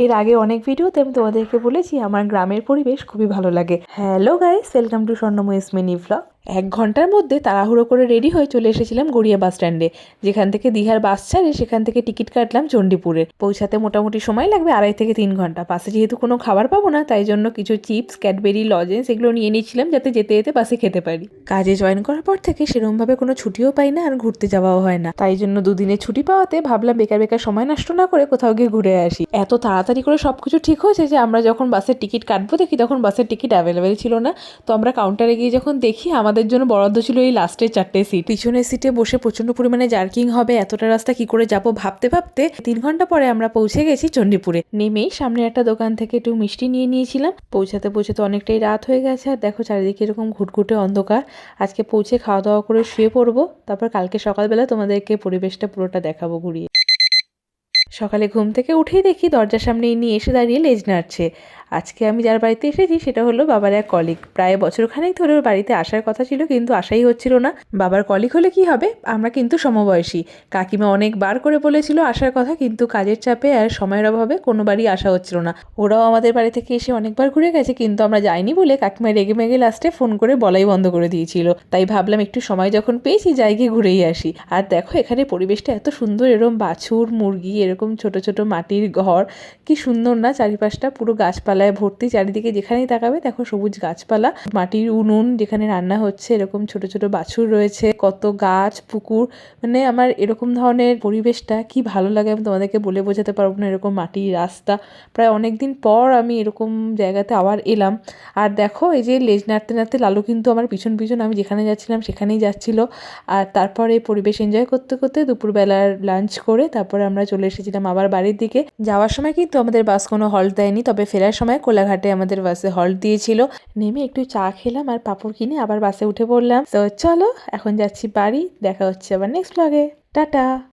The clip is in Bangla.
এর আগে অনেক ভিডিওতে আমি তোমাদেরকে বলেছি আমার গ্রামের পরিবেশ খুবই ভালো লাগে। Hello guys, welcome to Swarnamoyee's mini vlog. 1 ঘন্টার মধ্যে তাড়াহুড়ো করে রেডি হয়ে চলে এসেছিলাম গড়িয়া বাস স্ট্যান্ডে, যেখান থেকে দীঘার বাস ছাড়ে সেখান থেকে টিকিট কাটলাম চণ্ডীপুরে। পৌঁছাতে মোটামুটি সময় লাগবে 2.5 থেকে 3 ঘন্টা। বাসে যেহেতু কোনো খাবার পাবো না, তাই জন্য কিছু চিপস, ক্যাডবেরি, লজেন্স এগুলো নিয়ে নিয়েছিলাম যাতে যেতে যেতে বাসে খেতে পারি। কাজে জয়েন করার পর থেকে সেরকমভাবে কোনো ছুটিও পাই না আর ঘুরতে যাওয়াও হয় না, তাই জন্য দুদিনের ছুটি পাওয়াতে ভাবলাম বেকার বেকার সময় নষ্ট না করে কোথাও গিয়ে ঘুরে আসি। এত তাড়াতাড়ি করে সবকিছু ঠিক হয়েছে যে আমরা যখন বাসের টিকিট কাটবো দেখি তখন বাসের টিকিট অ্যাভেলেবেল ছিল না। তো আমরা কাউন্টারে গিয়ে যখন দেখি আমাদের জন্য বরাদ্দ ছিল এই লাস্টের 4টে সিট। পিছনের সিটে বসে প্রচন্ড পরিমাণে জার্কিং হবে, এতটা রাস্তা কি করে যাবো ভাবতে ভাবতে 3 ঘন্টা পরে আমরা পৌঁছে গেছি চণ্ডীপুরে। নেমেই সামনে একটা দোকান থেকে একটু মিষ্টি নিয়ে নিয়েছিলাম। পৌঁছাতে পৌঁছাতে অনেকটাই রাত হয়ে গেছে, আর দেখো চারিদিকে এরকম ঘুটঘুটে অন্ধকার। আজকে পৌঁছে খাওয়া দাওয়া করে শুয়ে পড়বো, তারপর কালকে সকালবেলা তোমাদেরকে পরিবেশটা পুরোটা দেখাবো ঘুরিয়ে। সকালে ঘুম থেকে উঠেই দেখি দরজার সামনে ইনি এসে দাঁড়িয়ে লেজ নাড়ছে। আজকে আমি যার বাড়িতে এসেছি সেটা হলো বাবার এক কলিগ। প্রায় বছরখানেক ধরে ওর বাড়িতে আসার কথা ছিল, কিন্তু আসাই হচ্ছিল না। বাবার কলিগ হলে কি হবে, আমরা কিন্তু সমবয়সী। কাকিমা অনেকবার করে বলেছিল আসার কথা, কিন্তু কাজের চাপে আর সময়ের অভাবে কোনো বাড়ি আসা হচ্ছিল না। ওরাও আমাদের বাড়ি থেকে এসে অনেকবার ঘুরে গেছে, কিন্তু আমরা যাইনি বলে কাকিমা রেগে মেগে লাস্টে ফোন করে বলাই বন্ধ করে দিয়েছিল। তাই ভাবলাম একটু সময় যখন পেয়েছি যাই গিয়ে ঘুরেই আসি। আর দেখো এখানে পরিবেশটা এত সুন্দর, এরকম বাছুর মুরগি, এরকম ছোট ছোট মাটির ঘর, কি সুন্দর না। চারিপাশটা পুরো গাছপালায় ভর্তি, চারিদিকে যেখানেই তাকাবে দেখো সবুজ গাছপালা, মাটির উনুন যেখানে রান্না হচ্ছে, এরকম ছোট ছোট বাছুর রয়েছে, কত গাছ পুকুর। মানে আমার এরকম ধরনের পরিবেশটা কি ভালো লাগে আমি তোমাদেরকে বলে বোঝাতে পারবো না। এরকম মাটির রাস্তা, প্রায় অনেক দিন পর আমি এরকম জায়গাতে আবার এলাম। আর দেখো এই যে লেজ নাড়তে নাড়তে লালু কিন্তু আমার পিছন পিছন, আমি যেখানে যাচ্ছিলাম সেখানেই যাচ্ছিল। আর তারপরে পরিবেশ এনজয় করতে করতে দুপুরবেলার লাঞ্চ করে তারপরে আমরা চলে এসেছিলাম আবার বাড়ির দিকে। যাওয়ার সময় কিন্তু আমাদের বাস কোনো হল্ট দেয়নি, তবে ফেরার সময় কোলাঘাটে আমাদের বাসে হল্ট দিয়েছিল। নেমে একটু চা খেলাম আর পাঁপড় কিনে আবার বাসে উঠে পড়লাম। তো চলো এখন যাচ্ছি বাড়ি, দেখা হচ্ছে আবার নেক্সট ব্লগে। টাটা।